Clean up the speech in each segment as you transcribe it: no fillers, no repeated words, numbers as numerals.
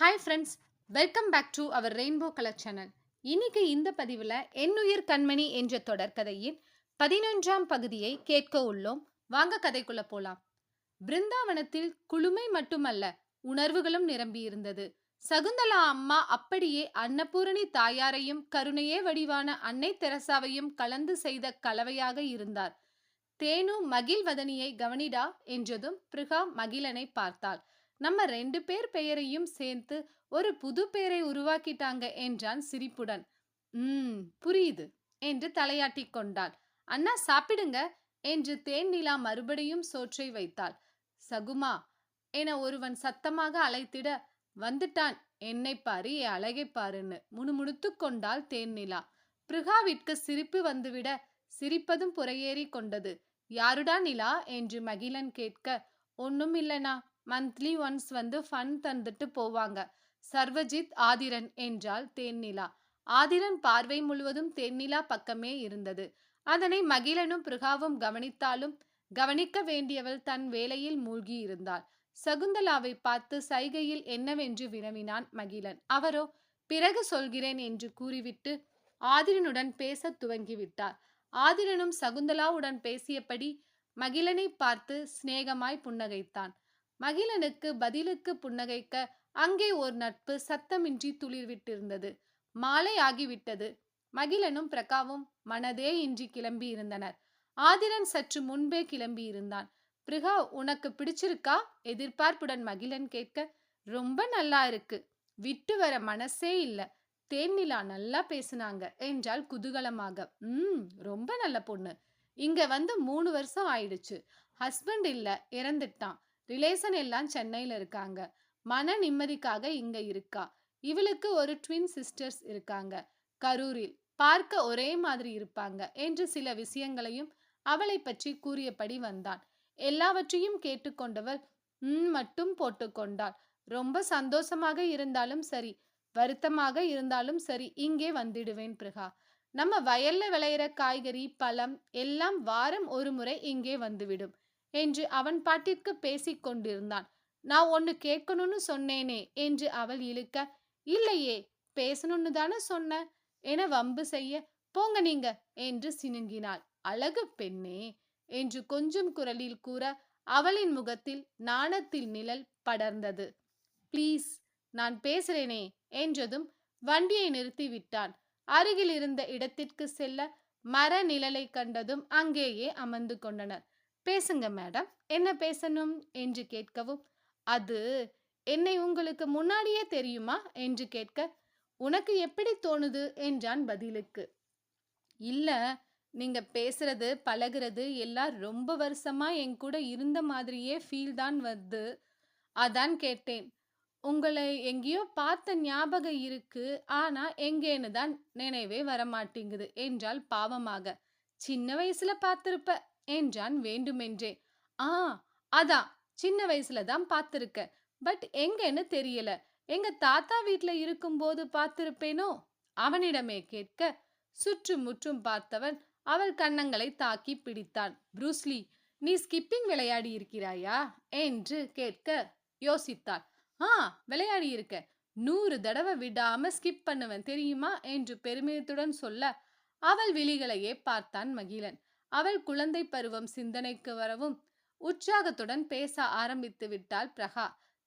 Hi friends, welcome back to our rainbow colour channel. இன்னைக்கு இந்த பதிவில் என்னுயிர் கண்மணி என்ற தொடர்கதையின் 11ஆம் பகுதியை கேட்க உள்ளோம். வாங்க கதைக்குள்ள போலாம். பிருந்தாவனத்தில் குளுமை மட்டுமல்ல, உணர்வுகளும் நிரம்பி இருந்தது. சகுந்தலா அம்மா அப்படியே அன்னபூரணி தாயாரையும் கருணையே வடிவான அன்னை தெரசாவையும் கலந்து செய்த கலவையாக இருந்தார். தேனு மகிழ்வதனியை கவனிடா என்றதும் பிருகா மகிழனை பார்த்தாள். நம்ம 2 பேர் பெயரையும் சேர்த்து ஒரு புது பெயரை உருவாக்கிட்டாங்க என்றான் சிரிப்புடன். புரியுது என்று தலையாட்டி கொண்டாள். அண்ணா சாப்பிடுங்க என்று தேன்நிலா மறுபடியும் சோற்றை வைத்தாள். சகுமா என ஒருவன் சத்தமாக அழைத்திட, வந்துட்டான், என்னை பாரு என் அழகை பாருன்னு முணுமுணுத்து கொண்டாள் தேன்நிலா. பிருகாவிற்கு சிரிப்பு வந்துவிட சிரிப்பதும் புறையேறி கொண்டது. யாருடா நிலா என்று மகிழன் கேட்க, ஒன்னும் இல்லனா, மந்த்லி ஒன்ஸ் வந்து ஃபன் தந்துட்டு போவாங்க, சர்வஜித் ஆதிரன் என்றாள் தேன்நிலா. ஆதிரன் பார்வை முழுவதும் தேன்நிலா பக்கமே இருந்தது. அதனை மகிழனும் பிருகாவும் கவனித்தாலும் கவனிக்க வேண்டியவள் தன் வேலையில் மூழ்கி இருந்தாள். சகுந்தலாவை பார்த்து சைகையில் என்னவென்று வினவினான் மகிழன். அவரோ பிறகு சொல்கிறேன் என்று கூறிவிட்டு ஆதிரனுடன் பேச துவங்கிவிட்டார். ஆதிரனும் சகுந்தலாவுடன் பேசியபடி மகிழனை பார்த்து சிநேகமாய் புன்னகைத்தான். மகிழனுக்கு பதிலுக்கு புன்னகைக்க அங்கே ஒரு நட்பு சத்தமின்றி துளிர்விட்டிருந்தது. மாலை ஆகிவிட்டது. மகிழனும் பிரகாவும் மனதே இன்றி கிளம்பி இருந்தனர். ஆதிரன் சற்று முன்பே கிளம்பி இருந்தான். பிருகா, உனக்கு பிடிச்சிருக்கா? எதிர்பார்ப்புடன் மகிழன் கேட்க, ரொம்ப நல்லா இருக்கு, விட்டு வர மனசே இல்ல. தேன்நிலா நல்லா பேசுனாங்க என்றால் குதூகலமாக. ரொம்ப நல்ல பொண்ணு. இங்க வந்து 3 வருஷம் ஆயிடுச்சு. ஹஸ்பண்ட் இல்ல, இறந்துட்டான். ரிலேஷன் எல்லாம் சென்னையில இருக்காங்க. மன நிம்மதிக்காக இங்க இருக்கா. இவளுக்கு ஒரு ட்வின் சிஸ்டர்ஸ் இருக்காங்க கரூரில். பார்க்க ஒரே மாதிரி இருப்பாங்க என்று சில விஷயங்களையும் அவளை பற்றி கூறியபடி வந்தான். எல்லாவற்றையும் கேட்டுக்கொண்டவள் மட்டும் போட்டுக்கொண்டாள். ரொம்ப சந்தோஷமாக இருந்தாலும் சரி, வருத்தமாக இருந்தாலும் சரி, இங்கே வந்துடுவேன் பிருகா. நம்ம வயல்ல விளையிற காய்கறி பழம் எல்லாம் வாரம் ஒரு முறை இங்கே வந்துவிடும் என்று அவன் பாட்டிற்கு பேசிக் கொண்டிருந்தான். நான் ஒன்னு கேட்கணும்னு சொன்னேனே என்று அவள் இழுக்க, இல்லையே, பேசணும்னு தானே சொன்ன என வம்பு செய்ய, போங்க நீங்க என்று சினுங்கினாள். அழகு பெண்ணே என்று கொஞ்சம் குரலில் கூற அவளின் முகத்தில் நாணத்தில் நிழல் படர்ந்தது. ப்ளீஸ், நான் பேசுறேனே என்றதும் வண்டியை நிறுத்தி விட்டான். அருகில் இருந்த இடத்திற்கு செல்ல மர நிழலை கண்டதும் அங்கேயே அமர்ந்து கொண்டனர். பேசுங்க மேடம், என்ன பேசணும் என்று கேட்கவும், அது என்னை உங்களுக்கு முன்னாடியே தெரியுமா என்று கேட்க, உனக்கு எப்படி தோணுது என்றான் பதிலுக்கு. இல்ல, நீங்க பேசுறது பழகுறது எல்லாம் ரொம்ப வருஷமா என் கூட இருந்த மாதிரியே ஃபீல் தான் வருது, அதான் கேட்டேன். உங்களை எங்கேயோ பார்த்த ஞாபகம் இருக்கு, ஆனா எங்கேன்னு தான் நினைவே வரமாட்டேங்குது என்றால் பாவமாக. சின்ன வயசுல பார்த்திருப்ப என்றான் வேண்டுமென்றே. அதான், சின்ன வயசுல தான் பார்த்திருக்க, பட் எங்கன்னு தெரியல. எங்க தாத்தா வீட்ல இருக்கும்போது பார்த்திருப்பேனோ? அவனிடமே கேட்க சுற்றுமுற்றும் பார்த்தவன் அவள் கன்னங்களை தாக்கி பிடித்தான். ப்ரூஸ்லி, நீ ஸ்கிப்பிங் விளையாடி இருக்கிறாயா என்று கேட்க யோசித்தாள். விளையாடி இருக்க, 100 தடவை விடாம ஸ்கிப் பண்ணுவேன் தெரியுமா என்று பெருமிதத்துடன் சொல்ல அவள் விழிகளையே பார்த்தான் மகிழன். அவள் குழந்தை பருவம் சிந்தனைக்கு வரவும் உற்சாகத்துடன் பேச ஆரம்பித்து விட்டாள் பிரகா.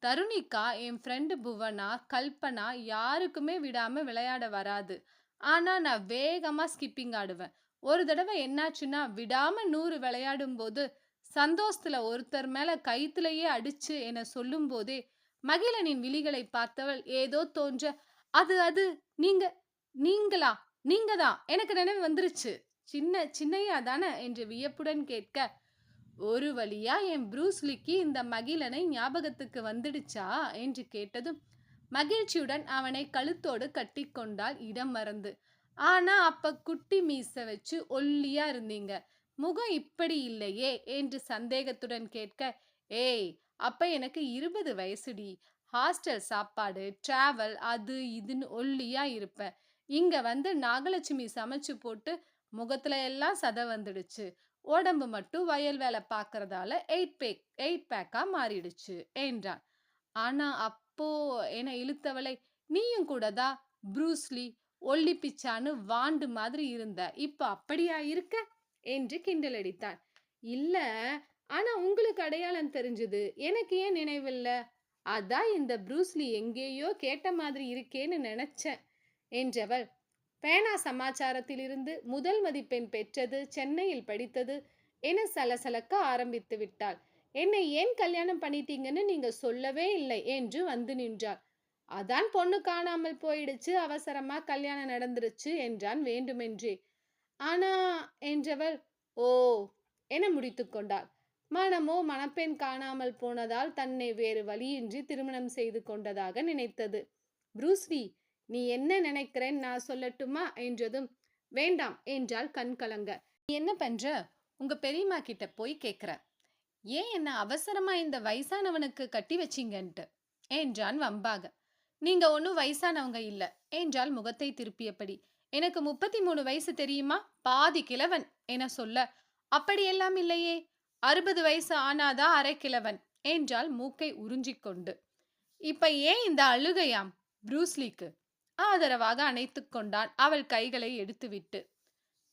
தருணிக்கா, என் ஃப்ரெண்டு புவனா, கல்பனா யாருக்குமே விடாம விளையாட வராது. ஆனா நான் வேகமா ஸ்கிப்பிங் ஆடுவேன். ஒரு தடவை என்னாச்சுன்னா, விடாம 100 விளையாடும் போது சந்தோஷத்துல ஒருத்தர் மேல கைத்துலயே அடிச்சு என சொல்லும் போதே மகிழனின் விழிகளை பார்த்தவள் ஏதோ தோன்ற, அது அது நீங்க நீங்களா நீங்க தான், எனக்கு நினைவு வந்துருச்சு, சின்னையா தானே என்று வியப்புடன் கேட்க, ஒரு வழியா என் ப்ரூஸ்லிக்கு இந்த மகிழனை ஞாபகத்துக்கு வந்துடுச்சா என்று கேட்டதும் மகிழ்ச்சியுடன் அவனை கழுத்தோடு கட்டி கொண்டால் இடம் மறந்து. ஆனா அப்ப குட்டி மீச வச்சு ஒல்லியா இருந்தீங்க, முகம் இப்படி இல்லையே என்று சந்தேகத்துடன் கேட்க, ஏய், அப்ப எனக்கு 20 வயசுடி. ஹாஸ்டல் சாப்பாடு, டிராவல், அது இதுன்னு ஒல்லியா இருப்பேன். இங்க வந்து நாகலட்சுமி சமைச்சு போட்டு முகத்துல எல்லாம் சதை வந்துடுச்சு. உடம்பு மட்டும் வயல் வேலை பார்க்கறதால 8 பேக்கா மாறிடுச்சு என்றான். ஆனா அப்போ என இழுத்தவளை, நீயும் கூடதா ப்ரூஸ்லி, ஒல்லி பிச்சான்னு வாண்டு மாதிரி இருந்த, இப்ப அப்படியா இருக்க என்று கிண்டலடித்தான். இல்ல, ஆனா உங்களுக்கு அடையாளம் தெரிஞ்சது, எனக்கு ஏன் நினைவில்ல? அதான் இந்த ப்ரூஸ்லி எங்கேயோ கேட்ட மாதிரி இருக்கேன்னு நினைச்சேன் என்றவள், பேனா சமாச்சாரத்திலிருந்து முதல் மதிப்பெண் பெற்றது, சென்னையில் படித்தது என சலசலக்க ஆரம்பித்து விட்டாள். என்னை ஏன் கல்யாணம் பண்ணிட்டீங்கன்னு நீங்க சொல்லவே இல்லை என்று வந்து நின்றாள். அதான் பொண்ணு காணாமல் போயிடுச்சு, அவசரமா கல்யாணம் நடந்துருச்சு என்றான் வேண்டுமென்றே. ஆனா என்றவள், ஓ என முடித்து கொண்டாள். மனமோ மணப்பெண் காணாமல் போனதால் தன்னை வேறு வழியின்றி திருமணம் செய்து கொண்டதாக நினைத்தது. ப்ரூஸ்லி, நீ என்ன நினைக்கிறேன்னு நான் சொல்லட்டுமா என்றதும், வேண்டாம் என்றாள் கண் கலங்க. நீ என்ன பண்ற? உங்க பெரியம்மா கிட்ட போய் கேட்கிற. ஏன் என்ன அவசரமா இந்த வயசானவனுக்கு கட்டி வச்சிங்கன்ட்டு என்றான் வம்பாக. நீங்க ஒன்னும் வயசானவங்க இல்ல என்றால் முகத்தை திருப்பியபடி. எனக்கு 33 வயசு தெரியுமா? பாதி கிழவன் என சொல்ல, அப்படியெல்லாம் இல்லையே, 60 வயசு ஆனாதான் அரை கிழவன் என்றால் மூக்கை உறிஞ்சிக்கொண்டு. இப்ப ஏன் இந்த அழுகையாம் ப்ரூஸ்லிக்கு? ஆதரவாக அணைத்து கொண்டான் அவள் கைகளை எடுத்துவிட்டு.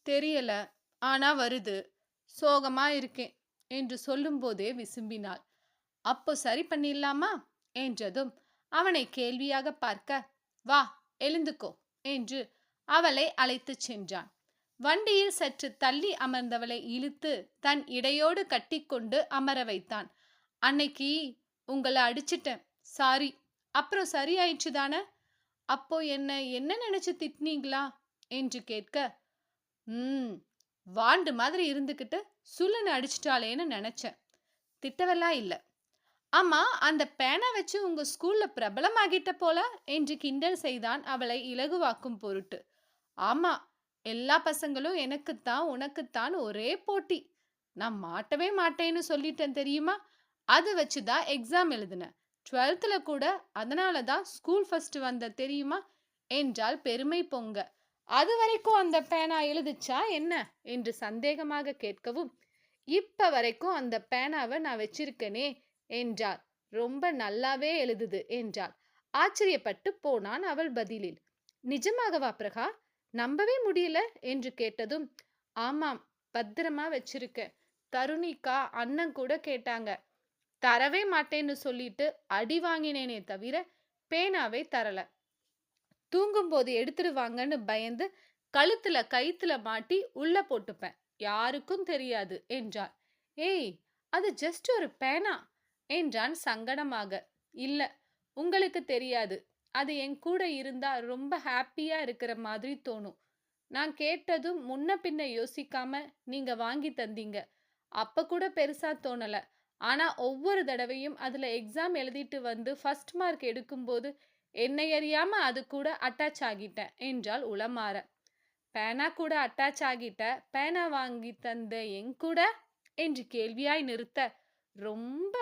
தெரியல, ஆனா வருது, சோகமா இருக்கேன் என்று சொல்லும் போதே விசும்பினாள். அப்போ சரி பண்ணிடலாமா என்றதும் அவனை கேள்வியாக பார்க்க, வா எழுந்துக்கோ என்று அவளை அழைத்து சென்றான். வண்டியில் சற்று தள்ளி அமர்ந்தவளை இழுத்து தன் இடையோடு கட்டிக்கொண்டு அமர வைத்தான். அன்னைக்கு உங்களை அடிச்சிட்டேன், சாரி. அப்புறம் சரியாயிடுச்சு தானே? அப்போ என்ன நினைச்சு திட்டினீங்களா என்று கேட்க, வாண்டு மாதிரி இருந்துக்கிட்டு சுள்ளனை அடிச்சிட்டாளேன்னு நினைச்சேன். திட்டவெல்லாம் இல்லை. ஆமா, அந்த பேனா வச்சு உங்க ஸ்கூல்ல பிரபலமாகிட்ட போல என்று கிண்டல் செய்தான் அவளை இலகுவாக்கும் பொருட்டு. ஆமா, எல்லா பசங்களும் எனக்குத்தான் உனக்குத்தான் ஒரே போட்டி. நான் மாட்டவே மாட்டேன்னு சொல்லிட்டேன் தெரியுமா? அது வச்சுதான் எக்ஸாம் எழுதினேன். 12th கூட அதனாலதான் ஸ்கூல் ஃபர்ஸ்ட் வந்த தெரியுமா என்றால் பெருமை பொங்க. அது வரைக்கும் அந்த பேனா எழுதுச்சா என்ன என்று சந்தேகமாக கேட்கவும், இப்ப வரைக்கும் அந்த பேனாவை நான் வச்சிருக்கேனே என்றாள். ரொம்ப நல்லாவே எழுதுது என்றாள். ஆச்சரியப்பட்டு போனான் அவள் பதிலில். நிஜமாகவா பிரகா? நம்பவே முடியல என்று கேட்டதும், ஆமாம், பத்திரமா வச்சிருக்க. தருணிக்கா அண்ணன் கூட கேட்டாங்க. தரவே மாட்டேன்னு சொல்லிட்டு அடி வாங்கினேனே தவிர பேனாவை தரல. தூங்கும்போது எடுத்துருவாங்கன்னு பயந்து கழுத்துல கயித்துல மாட்டி உள்ள போட்டுப்பேன், யாருக்கும் தெரியாது என்றாள். ஏய், அது ஜஸ்ட் ஒரு பேனா என்றான் சங்கடமாக. இல்ல, உங்களுக்கு தெரியாது. அது என் கூட இருந்தா ரொம்ப ஹாப்பியா இருக்கிற மாதிரி தோணும். நான் கேட்டதும் முன்ன பின்ன யோசிக்காம நீங்க வாங்கி தந்தீங்க. அப்ப கூட பெருசா தோணல. ஆனா ஒவ்வொரு தடவையும் அதுல எக்ஸாம் எழுதிட்டு வந்து ஃபர்ஸ்ட் மார்க் எடுக்கும்போது என்னை அறியாம அது கூட அட்டாச் ஆகிட்டேன் என்றால் உளமாற. பேனா கூட அட்டாச் ஆகிட்ட, பேனா வாங்கி தந்த என் கூட என்று கேள்வியாய் நிறுத்த, ரொம்ப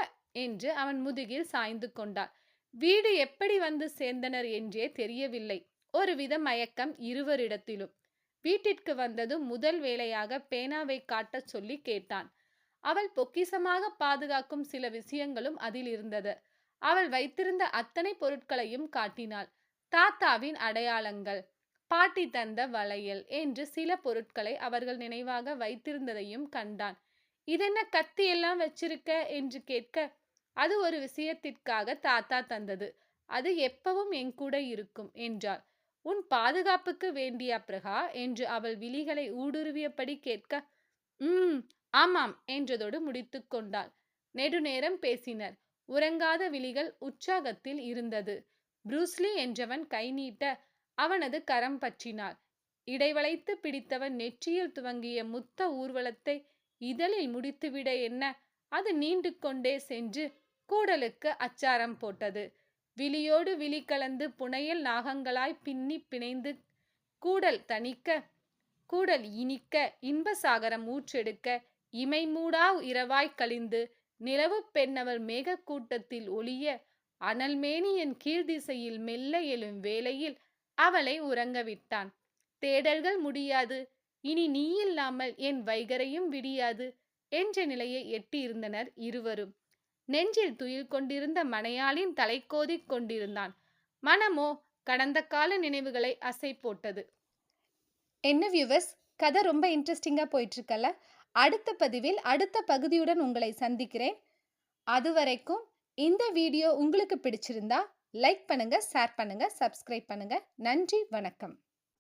என்று அவன் முதுகில் சாய்ந்து கொண்டாள். வீடு எப்படி வந்து சேர்ந்தனர் என்றே தெரியவில்லை. ஒருவித மயக்கம் இருவரிடத்திலும். வீட்டிற்கு வந்ததும் முதல் வேளையாக பேனாவை காட்டச் சொல்லி கேட்டான். அவள் பொக்கிசமாக பாதுகாக்கும் சில விஷயங்களும் அதில் இருந்தது. அவள் வைத்திருந்த அத்தனை பொருட்களையும் காட்டினாள். தாத்தாவின் அடையாளங்கள், பாட்டி தந்த வளையல் என்று சில பொருட்களை அவர்கள் நினைவாக வைத்திருந்ததையும் கண்டான். இதென்ன கத்தி எல்லாம் வச்சிருக்க என்று கேட்க, அது ஒரு விஷயத்திற்காக தாத்தா தந்தது. அது எப்பவும் என் கூட இருக்கும் என்றாள். உன் பாதுகாப்புக்கு வேண்டியா பிரகா என்று அவள் விழிகளை ஊடுருவியபடி கேட்க, ஆமாம் என்றதோடு முடித்து கொண்டாள். நெடுநேரம் பேசினர். உறங்காத விழிகள் உற்சாகத்தில் இருந்தது. ப்ரூஸ்லி என்றவன் கை நீட்ட அவனது கரம் பற்றினாள். இடைவளைத்து பிடித்தவன் நெற்றியில் துவங்கிய முத்த ஊர்வலத்தை இதழில் முடித்துவிட என்ன, அது நீண்டு கொண்டே சென்று கூடலுக்கு அச்சாரம் போட்டது. விழியோடு விழி கலந்து புனையல் நாகங்களாய் பின்னி பிணைந்து கூடல் தணிக்க, கூடல் இனிக்க, இன்பசாகரம் ஊற்றெடுக்க, இமை மூடா இரவாய் கழிந்து நிலவு பெண்ணவள் மேகக்கூட்டத்தில் ஒளிய, அனல்மேனியன் கீழ்திசையில் மெல்ல எழும் வேளையில் அவளை உறங்க விட்டான். தேடல்கள் முடியாது, இனி நீ இல்லாமல் என் வைகரையும் விடியாது என்ற நிலையை எட்டியிருந்தனர் இருவரும். நெஞ்சில் துயில் கொண்டிருந்த மனையாளின் தலைக்கோதிக் கொண்டிருந்தான். மனமோ கடந்த கால நினைவுகளை அசை போட்டது. என்ன வியூவர்ஸ், கதை ரொம்ப இன்ட்ரெஸ்டிங்கா போயிட்டு இருக்கல. அடுத்த பதிவில் அடுத்த பகுதியுடன் உங்களை சந்திக்கிறேன். அதுவரைக்கும் இந்த வீடியோ உங்களுக்கு பிடிச்சிருந்தா லைக் பண்ணுங்க, ஷேர் பண்ணுங்க, சப்ஸ்கிரைப் பண்ணுங்க. நன்றி, வணக்கம்.